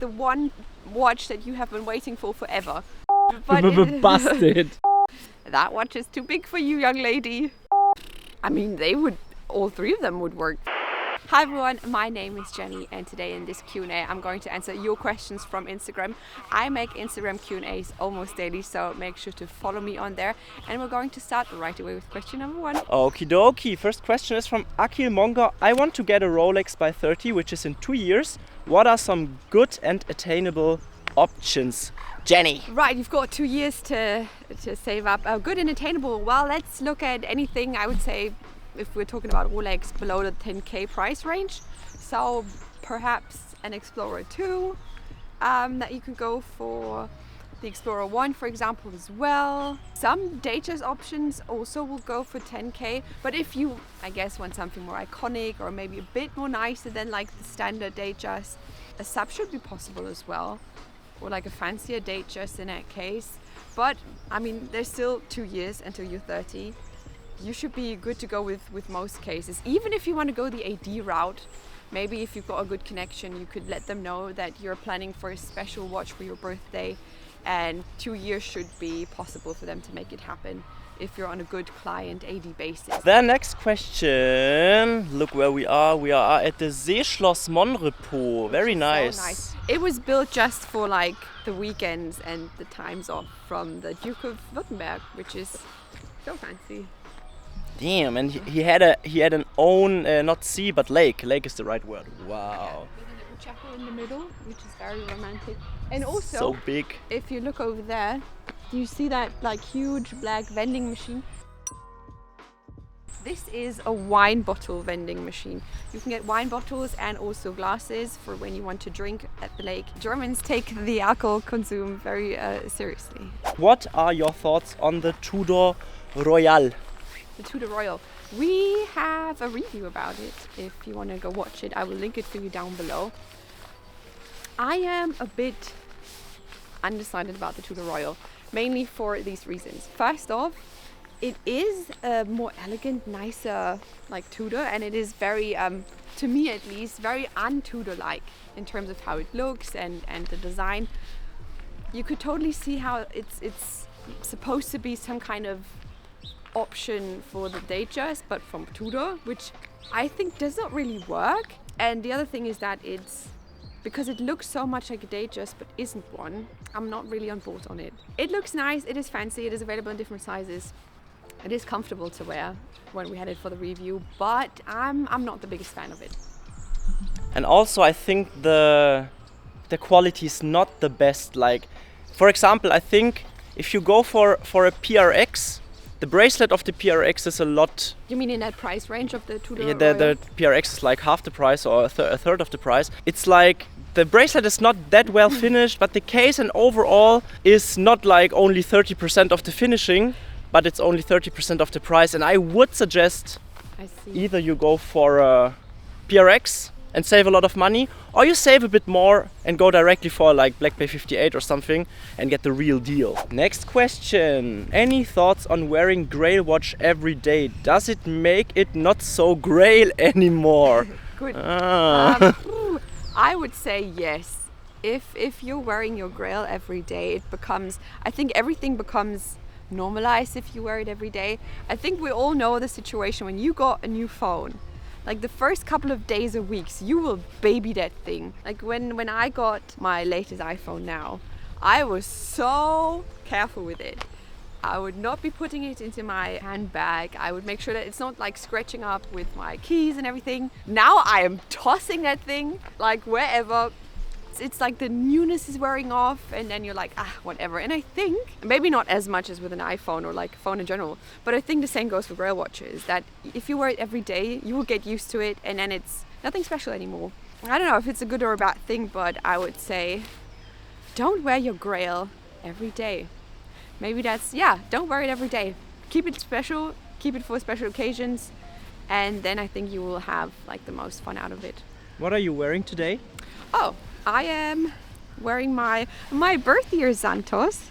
the one watch that you have been waiting for forever. But busted. That watch is too big for you, young lady. I mean, all three of them would work. Hi everyone, my name is Jenny, and today in this Q&A I'm going to answer your questions from Instagram. I make Instagram Q&As almost daily, so make sure to follow me on there. And we're going to start right away with question number 1. Okie dokie. First question is from Akil Monga. I want to get a Rolex by 30, which is in 2 years. What are some good and attainable options? Jenny. Right, you've got 2 years to save up. Good and attainable. Well, let's look at anything, I would say, if we're talking about Rolex below the 10k price range. So perhaps an Explorer 2 that you can go for, the Explorer 1 for example as well. Some Datejust options also will go for 10k, but if you, I guess, want something more iconic or maybe a bit more nicer than like the standard Datejust, a sub should be possible as well, or like a fancier Datejust in that case. But I mean, there's still 2 years until you're 30. You should be good to go with most cases. Even if you want to go the AD route, maybe if you've got a good connection, you could let them know that you're planning for a special watch for your birthday, and 2 years should be possible for them to make it happen if you're on a good client AD basis. The next question, look where we are. We are at the Seeschloss Monrepo. Very nice. So nice. It was built just for like the weekends and the times off from the Duke of Württemberg, which is so fancy. Damn, and he had an own, not sea, but lake. Lake is the right word. Wow. Yeah, with a little chapel in the middle, which is very romantic. And also, so big. If you look over there, you see that like huge black vending machine. This is a wine bottle vending machine. You can get wine bottles and also glasses for when you want to drink at the lake. Germans take the alcohol consume very seriously. What are your thoughts on the Tudor Royal? The Tudor Royal. We have a review about it. If you want to go watch it, I will link it for you down below. I am a bit undecided about the Tudor Royal, mainly for these reasons. First off, it is a more elegant, nicer like Tudor, and it is very, to me at least, very un-Tudor-like in terms of how it looks and the design. You could totally see how it's supposed to be some kind of option for the Datejust, but from Tudor, which I think does not really work. And the other thing is that it's because it looks so much like a Datejust but isn't one, I'm not really on board on it. It looks nice, it is fancy, it is available in different sizes, it is comfortable to wear when we had it for the review, but I'm not the biggest fan of it. And also I think the quality is not the best. Like, for example, I think if you go for a PRX, the bracelet of the PRX is a lot... You mean in that price range of the Tudor? Yeah, the PRX is like half the price or a third of the price. It's like the bracelet is not that well finished, but the case and overall is not like only 30% of the finishing, but it's only 30% of the price. And I would suggest either you go for a PRX and save a lot of money, or you save a bit more and go directly for like Black Bay 58 or something and get the real deal. Next question. Any thoughts on wearing Grail watch every day? Does it make it not so Grail anymore? Good. I would say yes. If you're wearing your Grail every day, it becomes, I think everything becomes normalized if you wear it every day. I think we all know the situation when you got a new phone. Like the first couple of days or weeks, you will baby that thing. Like when I got my latest iPhone now, I was so careful with it. I would not be putting it into my handbag. I would make sure that it's not like scratching up with my keys and everything. Now I am tossing that thing like wherever. It's like the newness is wearing off, and then you're like, whatever. And I think, maybe not as much as with an iPhone or like a phone in general, but I think the same goes for Grail watches, that if you wear it every day, you will get used to it, and then it's nothing special anymore. I don't know if it's a good or a bad thing, but I would say don't wear your Grail every day. Maybe that's, don't wear it every day. Keep it special, keep it for special occasions, and then I think you will have like the most fun out of it. What are you wearing today? Oh, I am wearing my birth year Santos.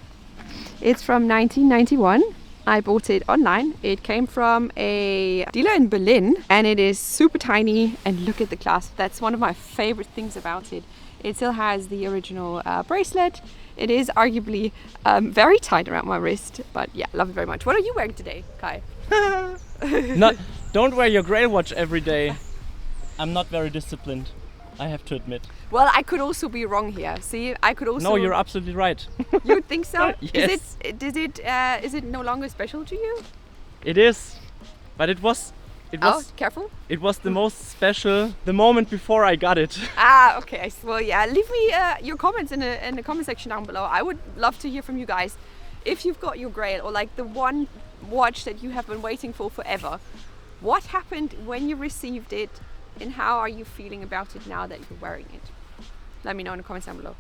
It's from 1991. I bought it online. It came from a dealer in Berlin, and it is super tiny, and look at the clasp. That's one of my favorite things about it. It still has the original bracelet. It is arguably very tight around my wrist, but yeah, love it very much. What are you wearing today, Kai? Don't wear your Grail watch every day. I'm not very disciplined, I have to admit. Well, I could also be wrong here. See, I could also... No, you're absolutely right. You think so? Yes. Is it no longer special to you? It is, but it was careful. It was the most special the moment before I got it. Okay. Well, yeah. Leave me your comments in the comment section down below. I would love to hear from you guys. If you've got your Grail or like the one watch that you have been waiting for forever, what happened when you received it, and how are you feeling about it now that you're wearing it? Let me know in the comments down below.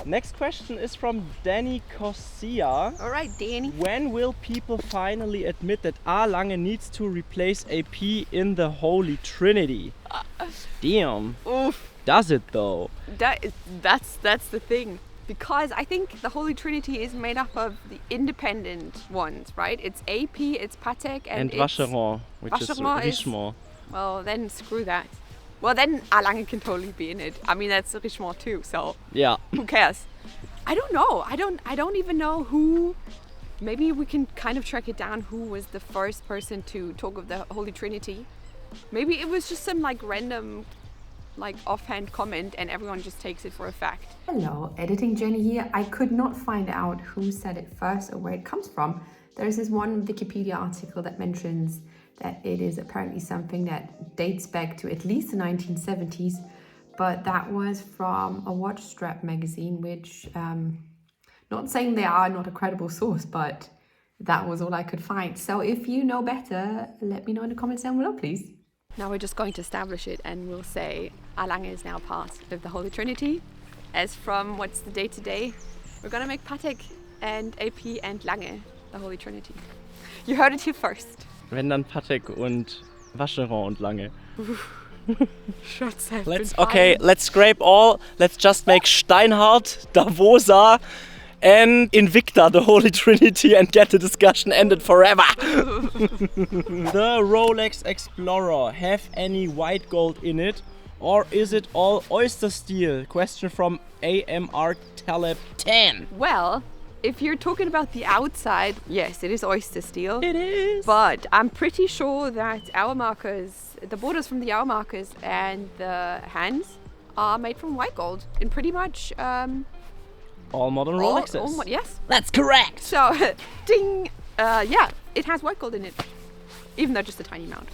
Next question is from Danny Corsia. All right, Danny. When will people finally admit that A. Lange needs to replace AP in the Holy Trinity? Damn. Oof. Does it though? That's the thing. Because I think the Holy Trinity is made up of the independent ones, right? It's AP, it's Patek, and Vacheron, which Vacheron is Richemont. Well, then screw that. Well, then A. Lange can totally be in it. I mean, that's Richemont too, so yeah. Who cares? I don't know. I don't even know who. Maybe we can kind of track it down. Who was the first person to talk of the Holy Trinity? Maybe it was just some like random, like offhand comment, and everyone just takes it for a fact. Hello, editing Jenny here. I could not find out who said it first or where it comes from. There's this one Wikipedia article that mentions that it is apparently something that dates back to at least the 1970s, but that was from a watch strap magazine, which, not saying they are not a credible source, but that was all I could find. So if you know better, let me know in the comments down below, please. Now we're just going to establish it, and we'll say A. Lange is now part of the Holy Trinity. As from what's the date today, we're gonna make Patek and AP and Lange the Holy Trinity. You heard it here first. Wenn dann Patek und Vacheron und Lange. Shots have let's scrape all. Let's just make Steinhardt, Davosa, and Invicta the Holy Trinity and get the discussion ended forever. The Rolex Explorer have any white gold in it, or is it all Oyster steel? Question from AMR Taleb 10. Well, if you're talking about the outside, yes, it is Oyster steel. It is. But I'm pretty sure that our markers, the borders from the hour markers and the hands are made from white gold in pretty much all modern Rolexes. Yes. That's correct. So, ding! Yeah, it has white gold in it, even though just a tiny amount.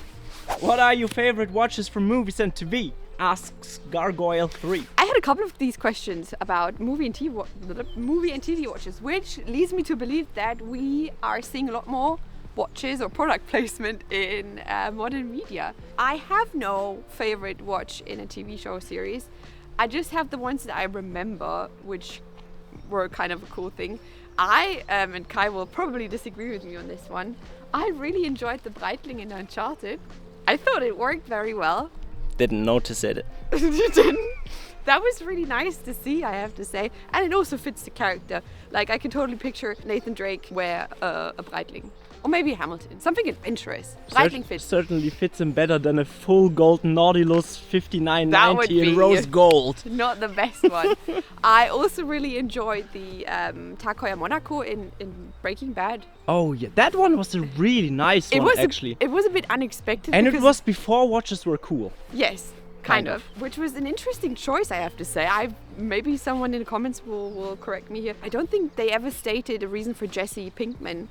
What are your favorite watches from movies and TV? Asks Gargoyle 3. I had a couple of these questions about movie and TV watches, which leads me to believe that we are seeing a lot more watches or product placement in modern media. I have no favorite watch in a TV show series. I just have the ones that I remember, which were kind of a cool thing. And Kai will probably disagree with me on this one, I really enjoyed the Breitling in Uncharted. I thought it worked very well. Didn't notice it. You didn't? That was really nice to see, I have to say. And it also fits the character. Like, I can totally picture Nathan Drake wear a Breitling. Or maybe Hamilton. Something adventurous. Breitling fits. Certainly fits him better than a full gold Nautilus 5990 in rose gold. Not the best one. I also really enjoyed the Tag Heuer Monaco in Breaking Bad. Oh yeah, that one was a really nice one actually. It was a bit unexpected. And it was before watches were cool. Yes. Kind of. Which was an interesting choice, I have to say. Maybe someone in the comments will correct me here. I don't think they ever stated a reason for Jesse Pinkman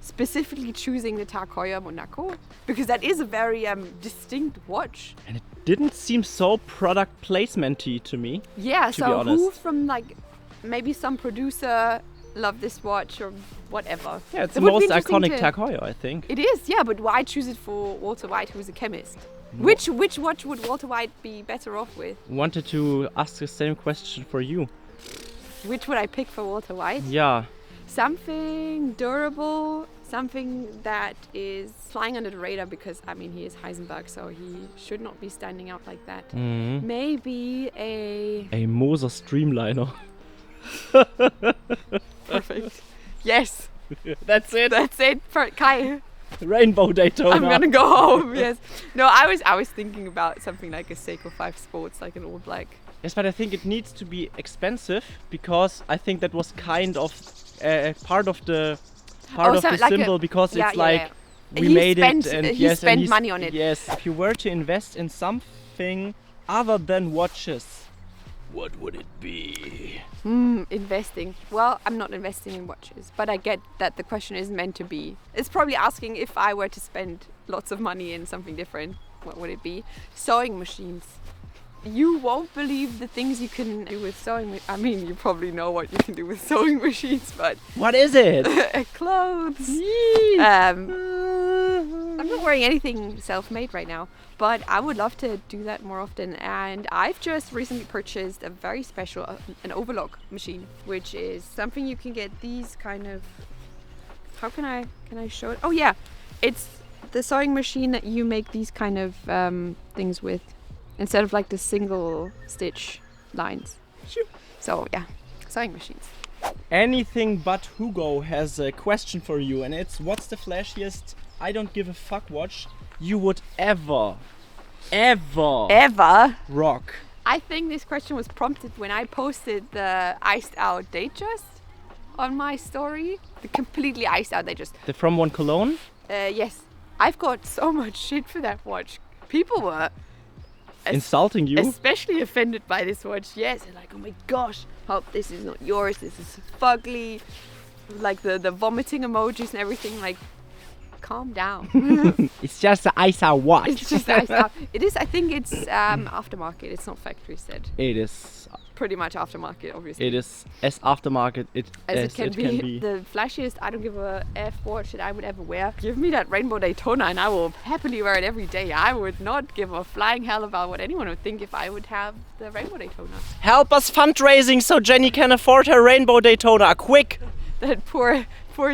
specifically choosing the Tag Heuer Monaco, because that is a very distinct watch. And it didn't seem so product placement-y to me. Yeah, to be honest. Who from like maybe some producer loved this watch or whatever. Yeah, it's the most iconic Tag Heuer, I think. It is, yeah, but why choose it for Walter White, who's a chemist? Which watch would Walter White be better off with? Wanted to ask the same question for you. Which would I pick for Walter White? Yeah. Something durable, something that is flying under the radar, because I mean he is Heisenberg, so he should not be standing out like that. Mm-hmm. Maybe a Moser Streamliner. Perfect. Yes. That's it. That's it for Kai. Rainbow Daytona. I'm gonna go home. Yes. No, I was thinking about something like a Seiko 5 Sports, like an all black. Yes, but I think it needs to be expensive because I think that was kind of part of the symbol because it's like we made it and he spent money on it. Yes, if you were to invest in something other than watches, what would it be? Investing. Well, I'm not investing in watches, but I get that the question is meant to be. It's probably asking if I were to spend lots of money in something different, what would it be? Sewing machines. You won't believe the things you can do with sewing. I mean, you probably know what you can do with sewing machines, but what is it? Clothes. I'm not wearing anything self-made right now, but I would love to do that more often. And I've just recently purchased a very special, an overlock machine, which is something you can get these kind of. How can I show it? Oh yeah, it's the sewing machine that you make these kind of things with. Instead of like the single stitch lines. So yeah, sewing machines. Anything but Hugo has a question for you, and it's what's the flashiest I don't give a fuck watch you would ever rock? I think this question was prompted when I posted the iced out Datejust on my story. The completely iced out Datejust. The From One Cologne? Yes. I've got so much shit for that watch. People were insulting you, especially offended by this watch. Yes, they're like, oh my gosh, hope this is not yours, this is fugly, like the vomiting emojis and everything. Like, calm down. It's just the ice out watch. It's just the ice out. It is. I think it's aftermarket. It's not factory set. It is pretty much aftermarket, obviously. It is as aftermarket as it can be. The flashiest I don't give a F watch that I would ever wear. Give me that Rainbow Daytona and I will happily wear it every day. I would not give a flying hell about what anyone would think if I would have the Rainbow Daytona. Help us fundraising so Jenny can afford her Rainbow Daytona, quick! That poor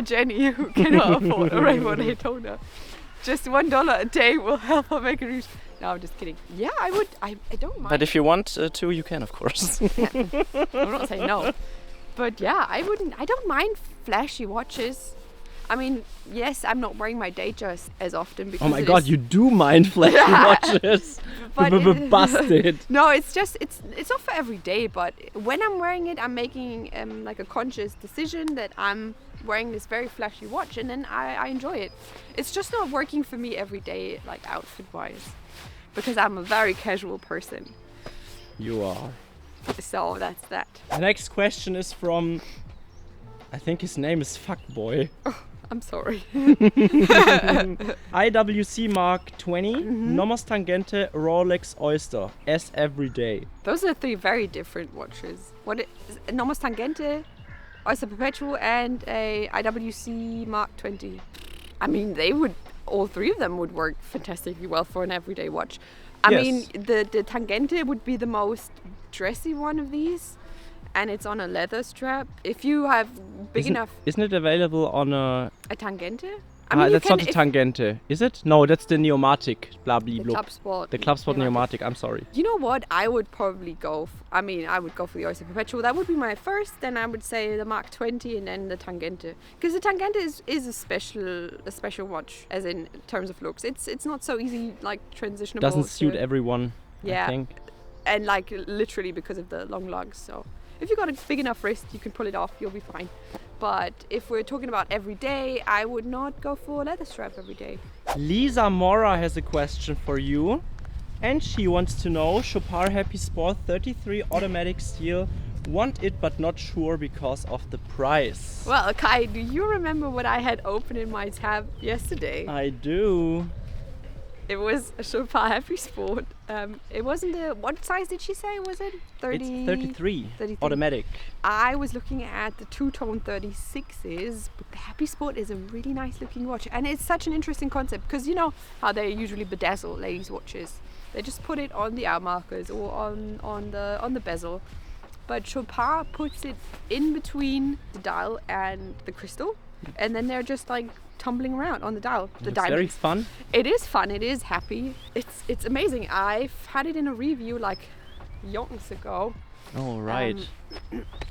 Jenny who cannot afford a Rainbow Daytona. Just $1 a day will help her make a reach. No, I'm just kidding. Yeah, I would. I don't mind. But if you want to, you can, of course. Yeah. I'm not saying no. But yeah, I don't mind flashy watches. I mean, yes, I'm not wearing my Datejust as often because. Oh my god, you do mind flashy watches. But busted. No, it's not for every day. But when I'm wearing it, I'm making like a conscious decision that I'm wearing this very flashy watch, and then I enjoy it. It's just not working for me every day, like outfit-wise. Because I'm a very casual person. You are. So that's that. The next question is from, I think his name is Fuckboy. Oh, I'm sorry. IWC Mark 20, Nomos Tangente, Rolex Oyster, as every day. Those are three very different watches. What is Nomos Tangente, Oyster Perpetual, and a IWC Mark 20. I mean, all three of them would work fantastically well for an everyday watch. I mean, the Tangente would be the most dressy one of these, and it's on a leather strap. If you have isn't it available on a Tangente? I mean, that's not a Tangente, is it? No, that's the Pneumatic. Blah blah blah. Club Sport. The Club Sport Pneumatic. I'm sorry. You know what? I would probably go. I would go for the Oyster Perpetual. That would be my first. Then I would say the Mark 20 and then the Tangente, because the Tangente is a special watch, as in terms of looks. It's not so easy, like transitionable. Doesn't suit everyone. Yeah. I think. And like literally because of the long lugs. So if you've got a big enough wrist, you can pull it off. You'll be fine. But if we're talking about every day, I would not go for a leather strap every day. Lisa Mora has a question for you. And she wants to know, Chopard Happy Sport 33 automatic steel, want it but not sure because of the price. Well, Kai, do you remember what I had open in my tab yesterday? I do. It was a Chopard Happy Sport. It wasn't what size did she say? Was it 30? It's 33. Automatic. I was looking at the two-tone 36s, but the Happy Sport is a really nice looking watch, and it's such an interesting concept because you know how they usually bedazzle ladies' watches. They just put it on the hour markers or on the bezel, but Chopard puts it in between the dial and the crystal, and then they're just like tumbling around on the dial. It's very fun. It is fun. It is happy. It's amazing. I've had it in a review like yonks ago. Oh right.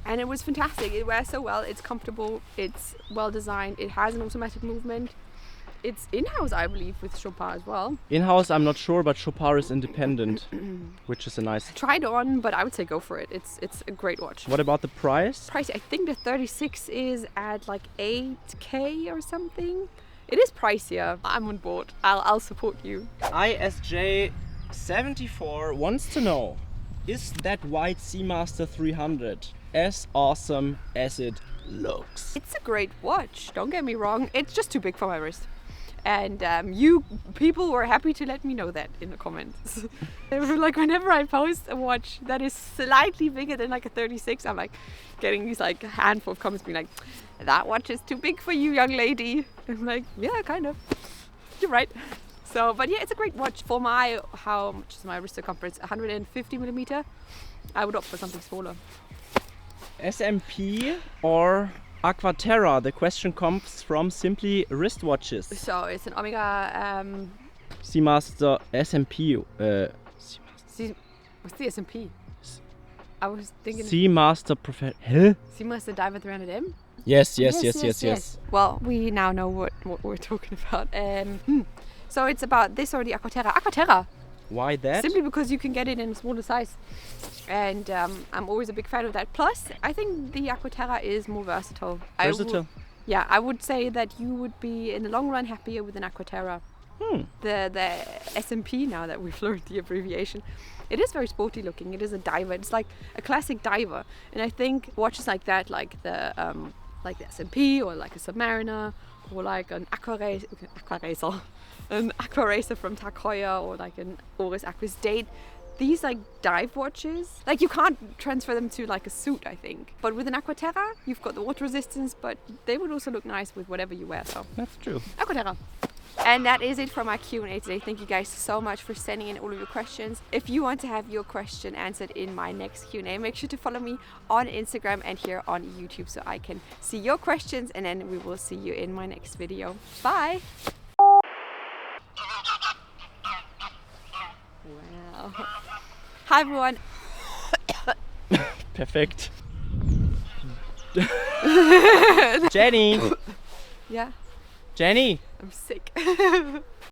And it was fantastic. It wears so well. It's comfortable. It's well designed. It has an automatic movement. it's in-house, I believe, with Chopard as well. In-house, I'm not sure, but Chopard is independent, which is a nice. Tried on, but I would say go for it. It's a great watch. What about the price? Price, I think the 36 is at like 8K or something. It is pricier. I'm on board. I'll support you. ISJ74 wants to know, is that white Seamaster 300 as awesome as it looks? It's a great watch, don't get me wrong. It's just too big for my wrist. And you people were happy to let me know that in the comments. Like whenever I post a watch that is slightly bigger than like a 36, I'm like getting these like handful of comments being like, that watch is too big for you, young lady. And I'm like, yeah, kind of. You're right. So, but yeah, it's a great watch for my, how much is my wrist circumference? 150 millimeter. I would opt for something smaller. SMP or Aqua Terra? The question comes from simply wristwatches. So it's an Omega. Seamaster SMP. What's the SMP? I was thinking. Seamaster Huh? Seamaster Diver 300M. Yes. Well, we now know what we're talking about. So it's about this or the Aqua Terra. Aqua Terra. Why that? Simply because you can get it in a smaller size. And I'm always a big fan of that. Plus, I think the Aqua Terra is more versatile. Versatile? I would say that you would be, in the long run, happier with an Aqua Terra. The SMP, now that we've learned the abbreviation, it is very sporty looking. It is a diver. It's like a classic diver. And I think watches like that, like the SMP or like a Submariner or like an Aqua Racer from Tag Heuer or like an Oris Aquis Date. These like dive watches, like you can't transfer them to like a suit, I think. But with an Aqua Terra, you've got the water resistance, but they would also look nice with whatever you wear. So that's true. Aqua Terra. And that is it for my Q&A today. Thank you guys so much for sending in all of your questions. If you want to have your question answered in my next Q&A, make sure to follow me on Instagram and here on YouTube so I can see your questions, and then we will see you in my next video. Bye! Wow. Hi everyone. Perfect. Jenny. Yeah. Jenny. I'm sick.